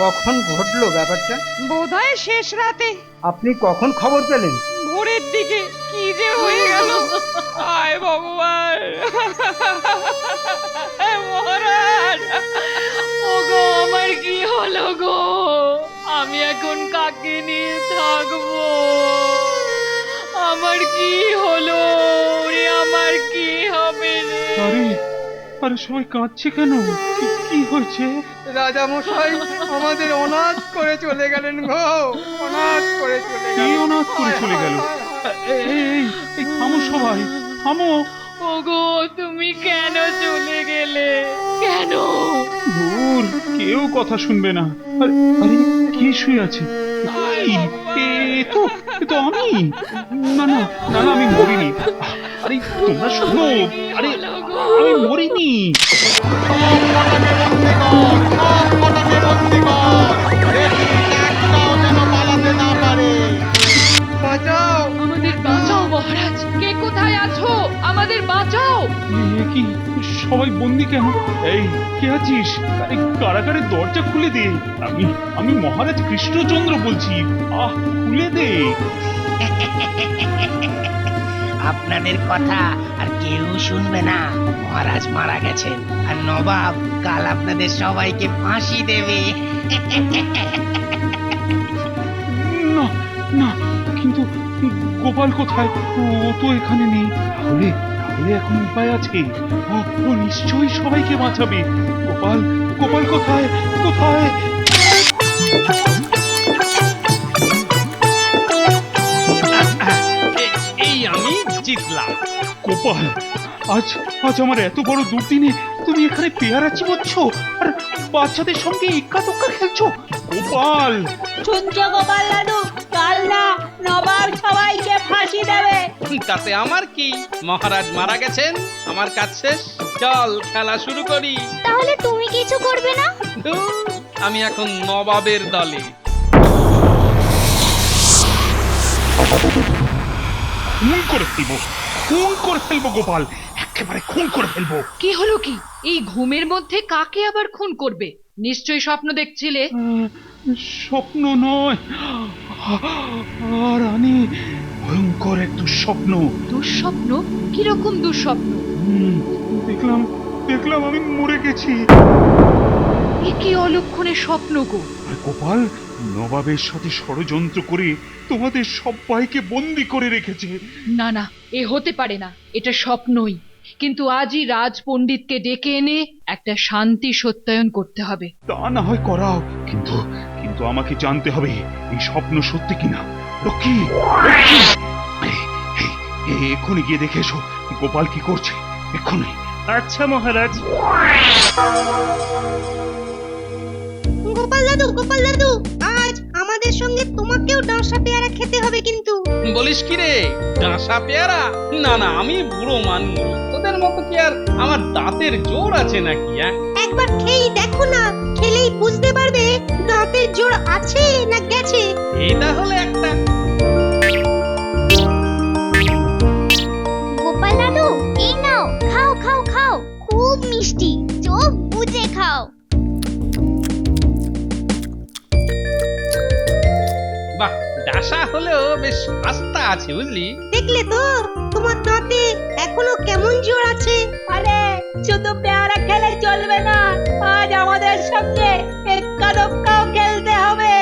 কখন ঘটলো ব্যাপারটা? বোধহয় শেষ রাতে। আপনি কখন খবর পেলেন? ভোরের দিকে। কি যে হয়ে গেল! আয় ভগবান! মহারাজ, ওগো আমার কি হলো গো? আমি এখন কাকে নিয়ে থাকবো? আমার কি হলো রে? আমার কি হবে রে? আরে আরে সবাই কাঁদছে কেন? কি হয়েছে? রাজা মশাই আমাদের অনাথ করে চলে গেলেন গো, অনাথ করে চলে কে গেলেন। অনাথ করে চলে গেল? এই এই থামো সবাই, থামো। ওগো তুমি কেন চলে গেলে? কেন? দূর, কেউ কথা শুনবে না। আরে আরে কি শুয়ে আছে? কি? এ তো আমি। না না না না, আমি মরিনি। আরে তোমরা শোনো, আরে আমি মরিনি। বাঁচাও! আমাদের বাঁচাও মহারাজ! কে কোথায় আছো? আমাদের বাঁচাও! এ কি, সবাই বন্দি কেন? এই কে আছিস? আরে কারাগারের দরজা খুলে দে। আমি আমি মহারাজ কৃষ্ণচন্দ্র বলছি। খুলে দে। আপনাদের কথা আর কেউ শুনবে না। মহারাজ মারা গেছেন আর নবাব কাল আপনাদের সবাইকে ফাঁসি দেবে। না না, কিন্তু গোপাল কোথায়? ও তো এখানে নেই। তাহলে তাহলে এখন উপায় আছে। ও নিশ্চয়ই সবাইকে বাঁচাবে। গোপাল গোপাল কোথায়? কোথায়? এই আমি জিতলাম। গোপাল, আজ আজ আমার এত বড় দুর্দিনে তুমি এখানে পেয়ারা চিবোচ্ছ আর বাচ্চাদের সঙ্গে এক্কা দোক্কা খেলছো। গোপাল, শুনছো গোপাল দাদু? কাল না নবাব সবাইকে ফাঁসি দেবে। তাতে আমার কি? মহারাজ মারা গেছেন, আমার কাজ শেষ। চল খেলা শুরু করি। তাহলে তুমি কিছু করবে না? ধুর, আমি এখন নবাবের দলে। খুন করে ফেলবো, খুন করে ফেলবো গোপাল, একেবারে খুন করে ফেলবো। কি হলো কি? এই ঘুমের মধ্যে কাকে আবার খুন করবে? নিশ্চয়ই স্বপ্ন দেখছিলে। স্বপ্ন নয়, আর আমি ভয়ঙ্কর এক দুঃস্বপ্ন। দুঃস্বপ্ন? কিরকম দুঃস্বপ্ন? হুম, দেখলাম দেখলাম আমি মরে গেছি। এ কি অলক্ষণে স্বপ্ন গো? আর গোপাল নবাবের সাথে ষড়যন্ত্র করে তোমাদের সবাইকে বন্দি করে রেখেছে। না না, এ হতে পারে না। এটা স্বপ্নই। কিন্তু আজই রাজ পণ্ডিতকে ডেকে এনে একটা শান্তি সত্যায়ন করতে হবে। তা না হয় করাও, কিন্তু কিন্তু আমাকে জানতে হবে এই স্বপ্ন সত্যি কিনা। লক্ষ্মী, লক্ষ্মী, এক্ষুনি গিয়ে দেখে এসো গোপাল কি করছে, এক্ষুনি। আচ্ছা মহারাজ। গোপাল দাদু, আজ আমাদের সঙ্গে তোমাকেও ডাঁশা পেয়ারা খেতে হবে কিন্তু। বলিস কি রে, ডাঁশা পেয়ারা? না না, আমি বুড়ো মানুষ, তোদের মতো কি আর আমার দাঁতের জোর আছে নাকি? একবার খেয়েই দেখো না, খেলেই বুঝতে পারবে দাঁতের জোর আছে না গেছে। এই তাহলে একটা। গোপাল দাদু, এই নাও, খাও খাও খাও, খুব মিষ্টি, চোখ বুজে খাও। বাহ, ডাঁশা হলেও বেশ আস্থা আছে বুঝলি। দেখলে তো তোমার দাঁতে এখনো কেমন জোর আছে। আরে শুধু পেয়ারা খেলে চলবে না, আজ আমাদের সঙ্গে এক্কা দোক্কাও খেলতে হবে।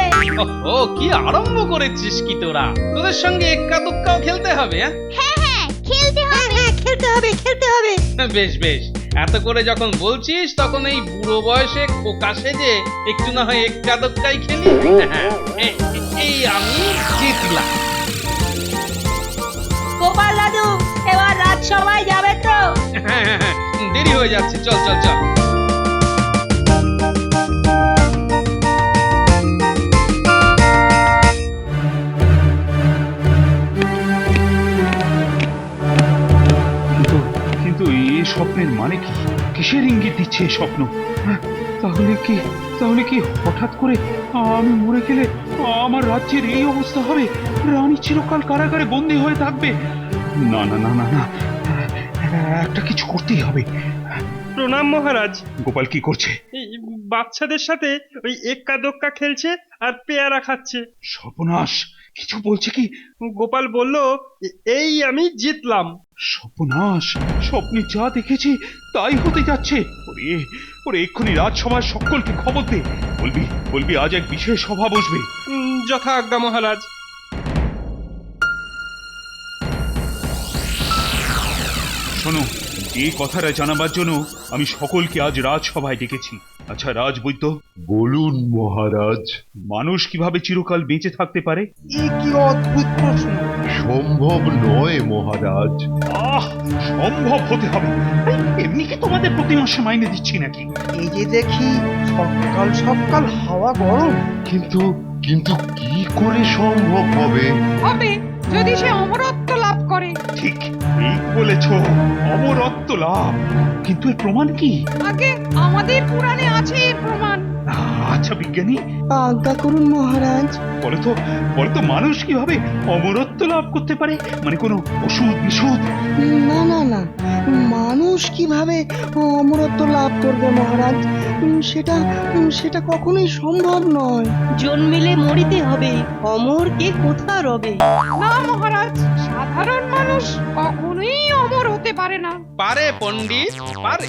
ও কি আরম্ভ করেছিস কি তোরা? তোদের সঙ্গে এক্কা দুক্কাও খেলতে হবে? হ্যাঁ খেলতে হবে, হ্যাঁ খেলতে হবে, খেলতে হবে। বেশ বেশ, এত করে যখন বলছিস তখন এই বুড়ো বয়সে খোকা সেজে একটু না হয় এক্কা দোক্কাই খেলি। হ্যাঁ, এই আমি জিতলাম। গোপাল দাদু, এবার রাত সবাই যাবে তো? হ্যাঁ, দেরি হয়ে যাচ্ছে, চল চল চল। কিন্তু কিন্তু এই স্বপ্নের মানে কি? কিসের ইঙ্গিত দিচ্ছে এই স্বপ্ন? হ্যাঁ, তাহলে কি হঠাৎ করে আমি মরে গেলে আমার রাজ্যের এই অবস্থা হবে? রানী চিরকাল কারাগারে বন্দী হয়ে থাকবে? না না না না না, একটা কিছু করতেই হবে। প্রণাম মহারাজ। গোপাল কি করছে? এই বাচ্চাদের সাথে ওই এক্কা দোক্কা খেলছে আর পেয়ারা খাচ্ছে। সর্বনাশ, কিছু বলছে কি? গোপাল বলল, এই আমি জিতলাম। সর্বনাশ, স্বপ্নে যা দেখেছি তাই হতে যাচ্ছে। ওরে ওরে, এক্ষুনি রাজসভার সকলকে খবর দে। বলবি বলবি আজ এক বিশেষ সভা বসবে। যথা আজ্ঞা মহারাজ। শোনো, এই কথাটা জানাবার জন্য আমি সকলকে আজ রাজসভায় ডেকেছি। আচ্ছা রাজবৈদ্য, বলুন মহারাজ। মানুষ কিভাবে চিরকাল বেঁচে থাকতে পারে? এ কি অদ্ভুত প্রশ্ন! সম্ভব নয় মহারাজ। আহ, সম্ভব হতে হবে। এমনি কি তোমাদের প্রতি মাসে মাইনে দিচ্ছি নাকি? এই যে দেখি সকাল সকাল হাওয়া গরম। কিন্তু কিন্তু কি করে সম্ভব হবে? হবে যদি সে অমরত্ব লাভ করে। ঠিক ঠিক বলেছ, অমরত্ব লাভ। কিন্তু এর প্রমাণ কি? আগে আমাদের পুরাণে আছে এর প্রমাণ। আচ্ছা বিজ্ঞানী, আজ্ঞা করুন মহারাজ। বলো তো মানুষ কিভাবে অমরত্ব লাভ করতে পারে? মানে কোনো ওষুধ বিশুধ? না না না, মানুষ কিভাবে অমরত্ব লাভ করবে মহারাজ? সেটা সেটা কখনোই সম্ভব নয়। জন্মিলে মরিতে হবে, অমর কে কোথা রবে। না মহারাজ, সাধারণ মানুষ কখনোই অমর হতে পারে না। পারে পণ্ডিত, পারে।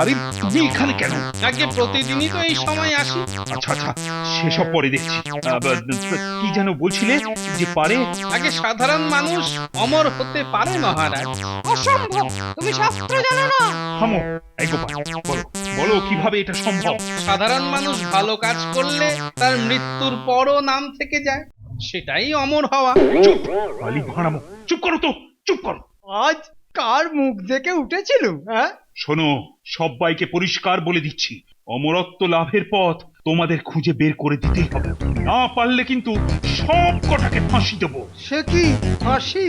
আরে তুমি এখানে কেন? আগে প্রতিদিনই তো এই সময় আসি। আচ্ছা আচ্ছা, সেসব পরে দেখছি। কি যেন বলছিলে যে পারে? আগে সাধারণ মানুষ অমর হতে পারে মহারাজ। অসম্ভব, তুমি শাস্ত্র জানো না। থামো, এই গোপাল, বলো বলো কিভাবে এটা সম্ভব? সাধারণ মানুষ ভালো কাজ করলে তার মৃত্যুর পরও নাম থেকে যায়, সেটাই অমর হওয়া। চুপ, খালি ভাড়ামো। চুপ করো তো, চুপ করো। আজ কার মুখ দেখে উঠেছিল? হ্যাঁ, শোনো, সবাইকে পরিষ্কার বলে দিচ্ছি, অমরত্ব লাভের পথ তোমাদের খুঁজে বের করে দিতেই হবে। না পারলে কিন্তু সব কটাকে ফাঁসি দেবো। সে কি হাসি?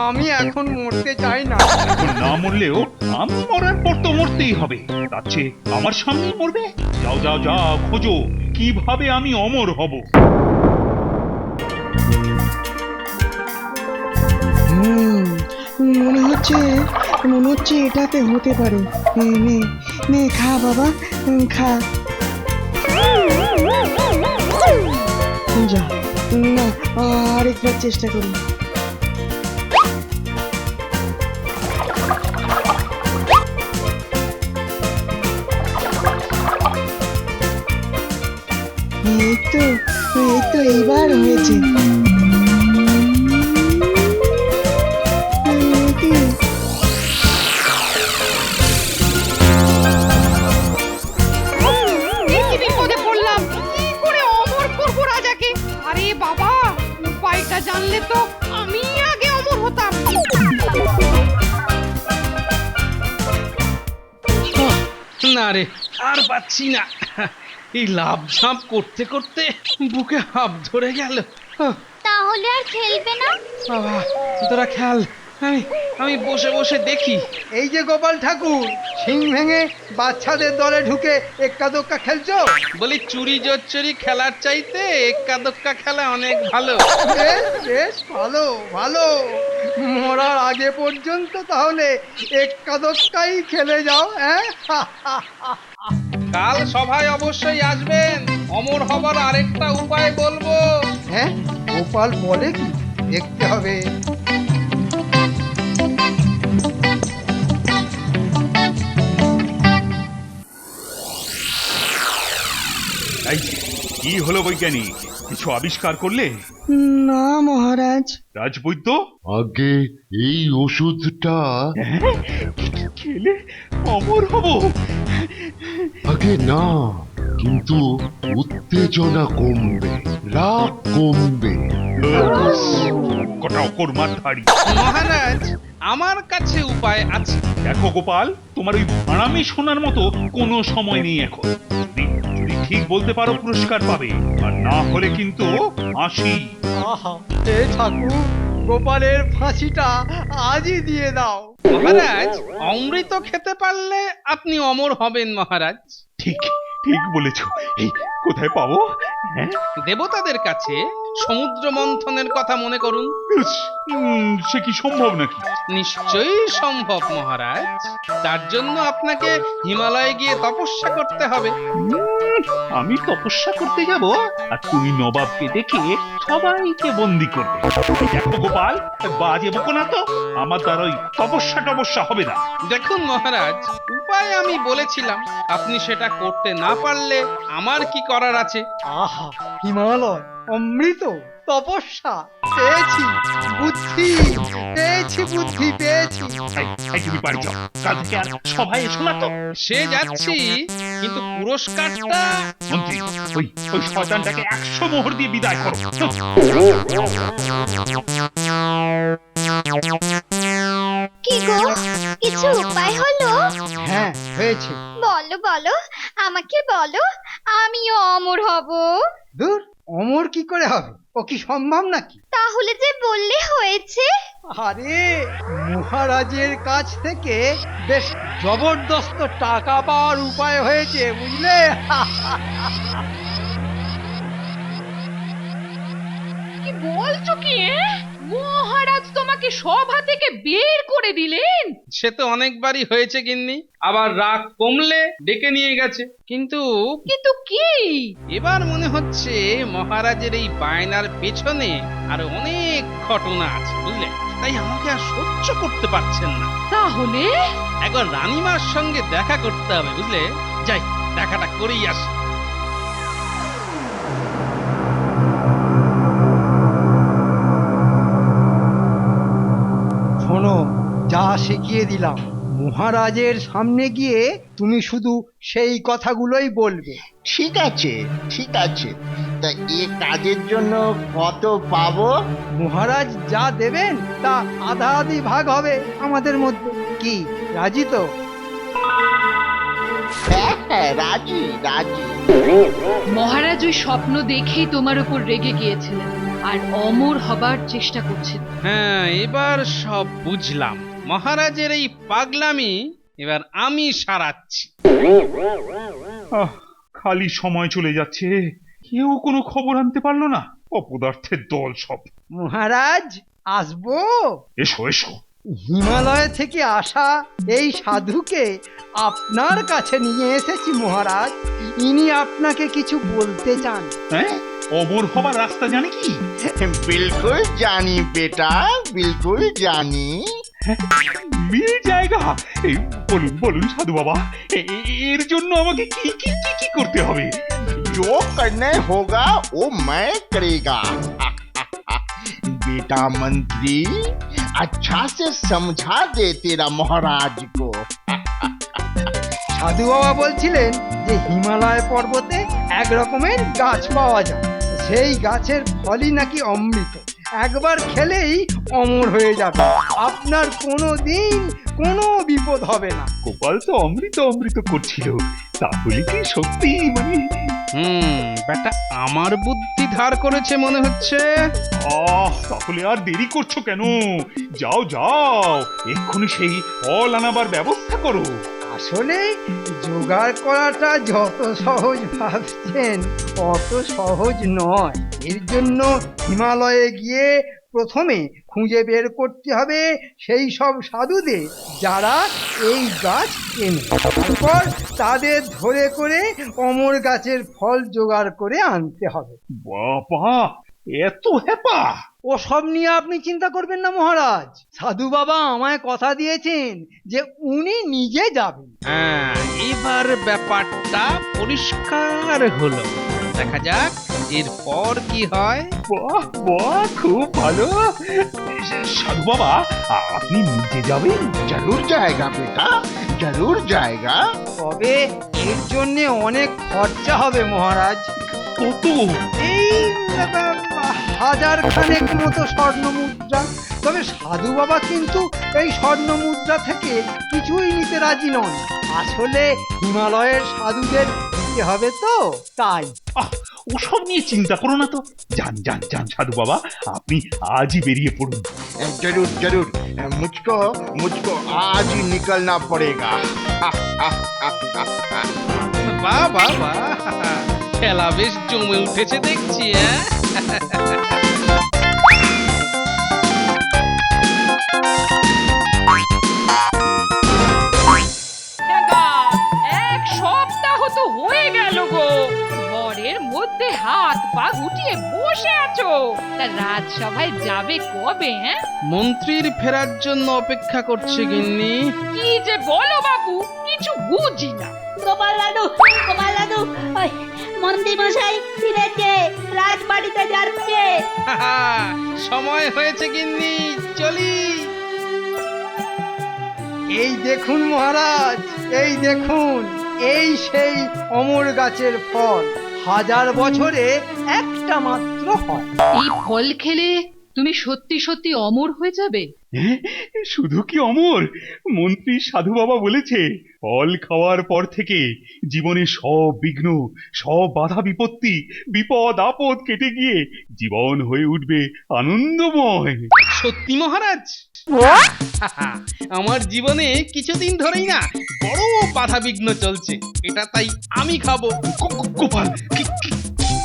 আমি এখন মরতে চাই না। এখন না মরলেও আমি মরার পর তো মরতেই হবে। তার চেয়ে আমার সামনেই মরবে। যাও যাও যাও, খোঁজো কিভাবে আমি অমর হব। মনে হচ্ছে এটাতে হতে পারে। নে নে, খা বাবা, খা। যা, না আরেকবার চেষ্টা করি। এই তো এইবার হয়েছে। কি বিপদে পড়লাম, কি করে অমর করব রাজাকে? আরে বাবা, উপায়টা জানলে তো আমি আগে অমর হতাম। না রে, আর পাচ্ছি না। এই লাভ ঝাঁপ করতে করতে বুকে হাঁপ ধরে গেল। তাহলে আর খেলবে না? বাবা, তোরা খেল, আমি বসে বসে দেখি। এই যে গোপাল ঠাকুর, শিং ভেঙে বাচ্চাদের দলে ঢুকে এক্কা দোক্কা খেলছো? বলি চুরি জোচ্চুরি খেলার চাইতে এক্কা দোক্কা খেলা অনেক ভালো। বেশ বেশ, ভালো ভালো। মরার আগে পর্যন্ত তাহলে এক্কা দোক্কাই খেলে যাও। হ্যাঁ, কাল সভায় অবশ্যই আসবেন, অমর হবার আরেকটা উপায় বলবো। হ্যাঁ, গোপাল বলে কি? দেখতে হবে। এই যে, কি হলো বৈজ্ঞানিক? কিছু আবিষ্কার করলে? না মহারাজ। রাজবৈদ্য, আগে এই ওষুধটা খেলে অমর হব? আগে না, কিন্তু উত্তেজনা কমবে, রাগ কমবে। কটা অকর্মার ধাড়ি। মহারাজ, আমার কাছে উপায় আছে। দেখো গোপাল, তোমার ওই ভাড়ামি শোনার মতো কোনো সময় নেই এখন। যদি ঠিক বলতে পারো পুরস্কার পাবে, আর না হলে কিন্তু আসি। আহা, হে ঠাকুর, গোপালের ফাঁসিটা আজই দিয়ে দাও। মহারাজ, অমৃত খেতে পারলে আপনি অমর হবেন মহারাজ। ঠিক ঠিক বলেছ। এই কোথায় পাবো? হ্যাঁ, দেবতাদের কাছে সমুদ্র মন্থনের কথা মনে করুন। ইস, সে কি সম্ভব নাকি? নিশ্চয়ই সম্ভব মহারাজ। তার জন্য আপনাকে হিমালয়ে গিয়ে তপস্যা করতে হবে। আমি তপস্যা করতে যাব আর তুমি নবাবকে দেখে সবাইকে বন্দি করবে। দেখো গোপাল, বাজে বকো না তো, আমার দ্বারা ওই তপস্যা হবে না। দেখুন মহারাজ, উপায় আমি বলেছিলাম, আপনি সেটা করতে না পারলে আমার কি করার আছে? আহা, হিমালয়, অমৃত, তপস্যা, পেয়েছি বুদ্ধি, পেয়েছি। এই তুমি বাড়ি যাও, কাল থেকে আর সবাই এসো না তো। সে যাচ্ছি, কিন্তু পুরস্কারটা মন্ত্রী, ওই শয়তানটাকে 100 মোহর দিয়ে বিদায় করো। কি গো কিছু উপায় হলো? হ্যাঁ, হয়েছে। বলো বলো, আমাকে বলো, আমিও অমর হব। দূর, অমর কি করে হবে? ও কি সম্ভব নাকি? তাহলে যে বললে হয়েছে। আরে, মহারাজের কাছ থেকে বেশ জবরদস্ত টাকা পাওয়ার উপায় হয়েছে, বুঝলে? কি বলছো কি? মহারাজ তোমাকে সভা থেকে বের করে দিলেন? সে তো অনেকবারই হয়েছে গিন্নি, আবার রাগ কমলে ডেকে নিয়ে গেছে। কিন্তু কিন্তু কি? এবার মনে হচ্ছে মহারাজের এই বায়নার পেছনে আরো অনেক ঘটনা আছে, বুঝলে? তাই আমাকে আর সহ্য করতে পারছেন না। তাহলে একবার রানীমার সঙ্গে দেখা করতে হবে, বুঝলে? যাই, দেখাটা করেই আসি। শোনো, যা শিখিয়ে দিলাম, মহারাজের সামনে গিয়ে তুমি শুধু সেই কথাগুলোই বলবে। ঠিক আছে, ঠিক আছে। তা এ কাজের জন্য কত পাবো? মহারাজ যা দেবেন তা আধা আধি ভাগ হবে আমাদের মধ্যে। কি, রাজি তো? হ্যাঁ হ্যাঁ, রাজি রাজি। মহারাজ ওই স্বপ্ন দেখেই তোমার উপর রেগে গিয়েছিলেন আর অমর হবার চেষ্টা করছেন। হ্যাঁ, এবার সব বুঝলাম। মহারাজের এই পাগলামি এবার আমি সারাচ্ছি। খালি সময় চলে যাচ্ছে, কেউ কোনো খবর আনতে পারলো না। অপদার্থের দল সব। মহারাজ, আসবো? এসো এসো। হিমালয় থেকে আসা এই সাধুকে আপনার কাছে নিয়ে এসেছি মহারাজ। ইনি আপনাকে কিছু বলতে চান। হ্যাঁ, অমর হবার রাস্তা জানে কি? বিলকুল জানি বেটা, বিলকুল জানি। মিল জায়গা। এই বলুন বলুন সাধু বাবা, এর জন্য আমাকে কি কি কি কি করতে হবে? जो करना होगा वो मैं करेगा। बेटा मंत्री, अच्छा से समझा दे तेरा महाराज को। সাধু বাবা বলছিলেন যে হিমালয় পর্বতে এক রকমের গাছ পাওয়া যায়, সেই গাছের ফলই নাকি অমৃত। একবার খেলেই অমর হয়ে যাবে, আপনার কোনোদিন কোনো বিপদ হবে না। গোপাল তো অমৃত অমৃত করছিল, তাহলে কি সত্যি মানে? বেটা আমার বুদ্ধি ধার করেছে মনে হচ্ছে। তাহলে আর দেরি করছো কেন? যাও যাও, এক্ষুনি সেই ফল আনাবার ব্যবস্থা করো। আসলে জোগাড় করাটা যত সহজ ভাবছেন অত সহজ নয়। এর জন্য হিমালয়ে গিয়ে প্রথমে খুঁজে বের করতে হবে সেই সব সাধুদের যারা এই গাছ কেনে, তারপর তাদের ধরে করে অমর গাছের ফল জোগাড় করে আনতে হবে। বাবা, এত হ্যাপা! ও সব নিয়ে আপনি চিন্তা করবেন না মহারাজ। সাধু বাবা আমায় কথা দিয়েছেন যে উনি নিজে যাবেন। হ্যাঁ, এবার ব্যাপারটা পরিষ্কার হলো। দেখা যাক এরপর কি হয়। বাহ বাহ, খুব ভালো। সাধু বাবা, আপনি নিজে যাবেন? जरूर जाएगा बेटा, जरूर जाएगा। তবে এর জন্য অনেক খরচা হবে মহারাজ। কত? এই 1000 খানেক মতো স্বর্ণ মুদ্রা। তবে সাধু বাবা কিন্তু এই স্বর্ণ মুদ্রা থেকে কিছুই নিতে রাজি নন। আসলে হিমালয়ের সাধুদের দিতে হবে তো, তাই। ওসব নিয়ে চিন্তা করো না তো। যান যান যান সাধু বাবা, আপনি আজই বেরিয়ে পড়ুন। जरूर जरूर, मुझको मुझको आज ही निकलना पड़ेगा। বাহ বাহ বাহ, খেলা বেশ জমে উঠেছে দেখছি, হ্যাঁ? এক সপ্তাহ তো হয়ে গেল গো, ঘরের মধ্যে হাত পা গুটিয়ে বসে আছো। তা রাজসভায় যাবে কবে? হ্যাঁ, মন্ত্রীর ফেরার জন্য অপেক্ষা করছে গিন্নি। কি যে বলো বাবু, কিছু বুঝি না। গোপাল দাদু, ওই মন্ত্রী মশাই ফিরেছে, রাজবাড়িতে যাচ্ছে। হাহা, সময় হয়েছে গিন্নি, চলি। এই দেখুন মহারাজ, এই দেখুন, এই সেই অমর গাছের ফল, 1000 বছরে একটা মাত্র হয়। এই ফল খেলে তুমি সত্যি সত্যি অমর হয়ে যাবে। শুধু কি অমর, মন্ত্রী সাধু বাবা বলেছে ফল খাওয়ার পর থেকে জীবনে সব বিঘ্ন, সব বাধা বিপত্তি, বিপদ আপদ কেটে গিয়ে জীবন হয়ে উঠবে আনন্দময়। সত্যি মহারাজ? হাহা, আমার জীবনে কিছুদিন ধরেই না বড় বাধা বিঘ্ন চলছে, এটা তাই আমি খাবো। গোপাল,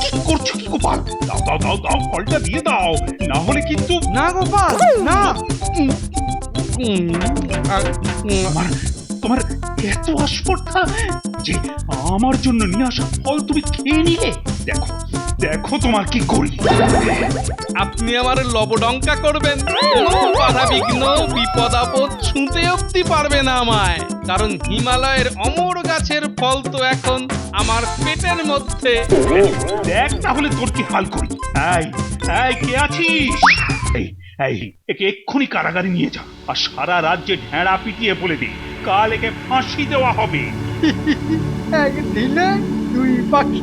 কি করছো কি গোপাল? দাও দাও দাও দাও, ফলটা দিয়ে দাও, না হলে কিন্তু না গোপাল, না। তোমার তোমার এত আস্পর্ধা যে আমার জন্য নিয়ে আসা ফল তুমি খেয়ে নিলে। দেখো দেখো তোমার কি করি। আপনি আমার লবডঙ্কা করবেন, কোনো বাধা বিঘ্ন বিপদ আপদ ছুঁতে অব্দি পারবে না আমায়, কারণ হিমালয়ের অমর গাছের ফল তো এখন আমার পেটের মধ্যে। দেখ তাহলে তোর কি হাল করি। এই এই, কে আছিস? এই এই, একে এক্ষুনি কারাগারে নিয়ে যা, আর সারা রাজ্যে ঢেঁড়া পিটিয়ে বলে দে কাল একে ফাঁসি দেওয়া হবে। এক দিলে 2 পাখি।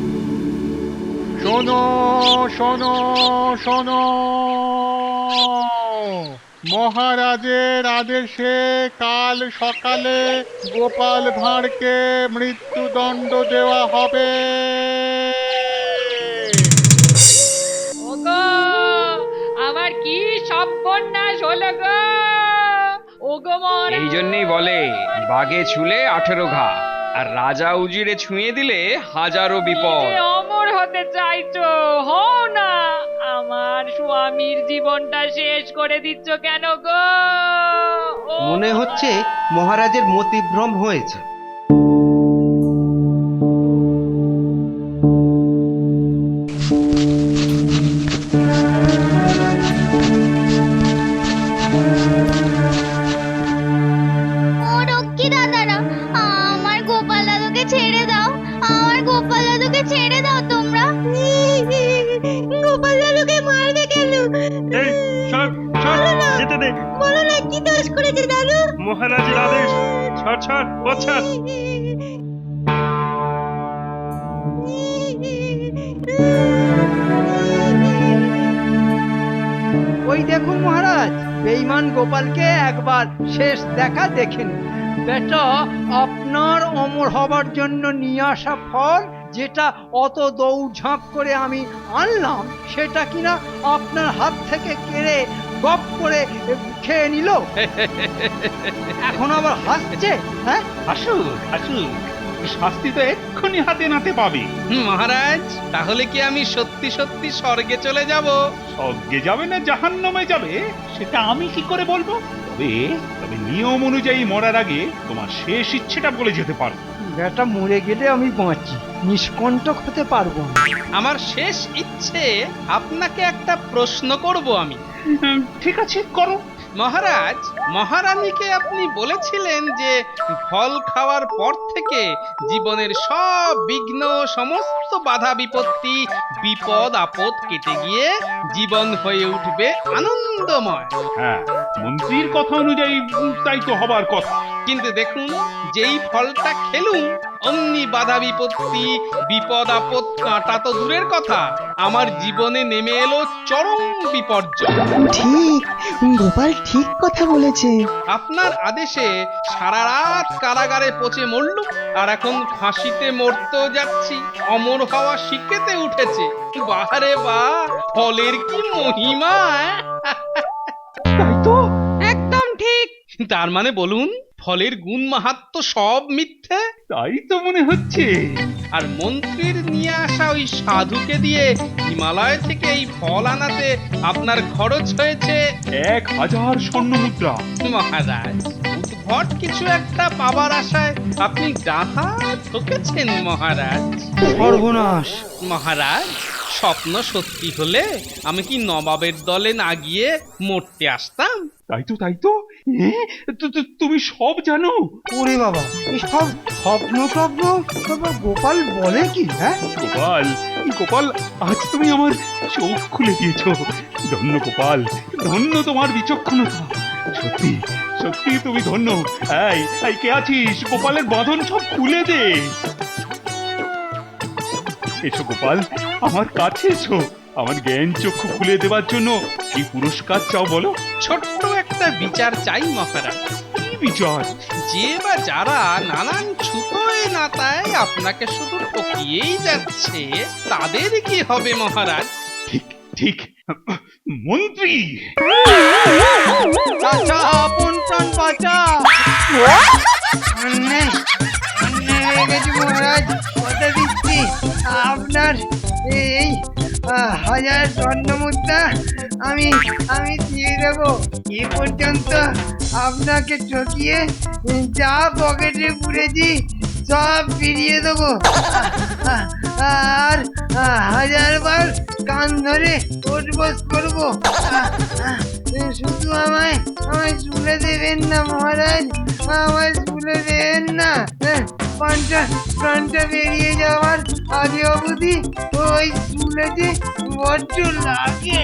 শোনো শোনো শোনো, মহারাজের আদেশে কাল সকালে গোপাল ভাঁড়কে মৃত্যুদণ্ড দেওয়া হবে। ওগো, আমার কি সর্বনাশ হলো গো। ওগো মহারাজ, এই জন্যই বলে বাঘে ছুলে 18 ঘা, আর রাজা উজিরে ছুঁয়ে দিলে 1000 বিপদ। যে অমর হতে চাইছো, হও না। আমার স্বামীর জীবনটা শেষ করে দিচ্ছ কেন গো? মনে হচ্ছে মহারাজের মতিভ্রম হয়েছে। ও রক্ষী দাদারা, আমার গোপাল দাদুকে ছেড়ে দাও, আমার গোপাল দাদুকে ছেড়ে দাও তোমরা। গোপাল দাদুকে মারবে কেন? এই সর সর, যেতে দে। বলো না কি দোষ করেছে দাদু? মহারাজের আদেশ, ছাড় ছাড়, পথ ছাড়। ওই দেখুন মহারাজ, বেঈমান গোপালকে একবার শেষ দেখা দেখেন। বেটা, আপনার অমর হবার জন্য নিয়ে আসা ফল, যেটা অত দৌড়ঝাঁপ করে আমি আনলাম, সেটা কিনা আপনার হাত থেকে কেড়ে গপ করে খেয়ে নিল। এখন আবার হাসছে। হ্যাঁ, আসুক আসুক, শাস্তি তো এক্ষুনি হাতে নাতে পাবে। মহারাজ, তাহলে কি আমি সত্যি সত্যি স্বর্গে চলে যাব? স্বর্গে যাবে না জাহান্নামে যাবে সেটা আমি কি করে বলবো? তবে তবে নিয়ম অনুযায়ী মরার আগে তোমার শেষ ইচ্ছেটা বলে যেতে পারো। বেটা, মরে গেলে আমি বাঁচি, নিষ্কণ্টক হতে পারবো না। আমার শেষ ইচ্ছে, আপনাকে একটা প্রশ্ন করব আমি। ঠিক আছে, করো। মহারাজ, মহারানীকে আপনি বলেছিলেন যে ফল খাওয়ার পর থেকে জীবনের সব বিঘ্ন, সমস্ত বাধা বিপত্তি, বিপদ আপদ কেটে গিয়ে জীবন হয়ে উঠবে আনন্দময়। হ্যাঁ, মন্ত্রীর কথা অনুযায়ী তাই তো হবার কথা। কিন্তু দেখুন, যেই ফলটা খেলুম অমনি বাধা বিপত্তি, বিপদ আপদ কাটা তো দূরের কথা, আমার জীবনে নেমে এলো চরম বিপর্যয়। ঠিক, গোপাল ঠিক কথা বলেছে। আপনার আদেশে সারা রাত কারাগারে পচে মরলুম, আর এখন ফাঁসিতে মরতেও যাচ্ছি। অমর হওয়া শিখেতে উঠেছে। বাহারে বাহ, ফলের কি মহিমা! তাই তো। একদম ঠিক। তার মানে বলুন, ফলের গুণ মাহাত্ম্য সব মিথ্যে? তাই তো মনে হচ্ছে। আর মন্ত্রীর নিয়ে আসা ওই সাধুকে দিয়ে হিমালয় থেকে এই ফল আনাতে আপনার খরচ হয়েছে 1000 স্বর্ণ মুদ্রা। মহারাজ, উদ্ভট কিছু একটা পাবার আশায় আপনি ডাহা ঠকেছেন মহারাজ। সর্বনাশ! মহারাজ, স্বপ্ন সত্যি হলে আমি কি নবাবের দলে না গিয়ে মরতে আসতাম? তাই তো এ, তুমি সব জানো? ওরে বাবা, এসব স্বপ্ন গোপাল বলে কি? হ্যাঁ, গোপাল আজ তুমি আমার চোখ খুলে দিয়েছো। ধন্য গোপাল, ধন্য তোমার বিচক্ষণতা। সত্যি সত্যি তুমি ধন্য। এই কে আছিস? গোপালের বাঁধন সব খুলে দে। এসো গোপাল, আমার কাছে এসো। আমার জ্ঞান চক্ষু খুলে দেওয়ার জন্য কি পুরস্কার চাও বলো? ছোট্ট একটা বিচার চাই মহারাজ। কি বিচার? যে বা যারা নানান ছুতোয় নাতায় আপনাকে শুধু ঠকিয়েই যাচ্ছে, তাদের কি হবে মহারাজ? ঠিক মন্ত্রী! বাঁচা, আপন প্রাণ বাঁচা! অন্যায় হয়ে গেছে মহারাজ, কথা দিচ্ছি। আপনার এই 1000 স্বর্ণ মুদ্রা আমি দিয়ে দেব। এ পর্যন্ত আপনাকে ঠকিয়ে যা পকেটে পুরেছি সব ফিরিয়ে দেবো। আর 1000 বার কান ধরে ওঠবোস করবো। শুধু আমায় শুলে দেবেন না মহারাজ, আমায় শুলে দেবেন না। প্রাণটা বেরিয়ে যাওয়ার আগে অবধি ওই শুলে যে বড্ড লাগে।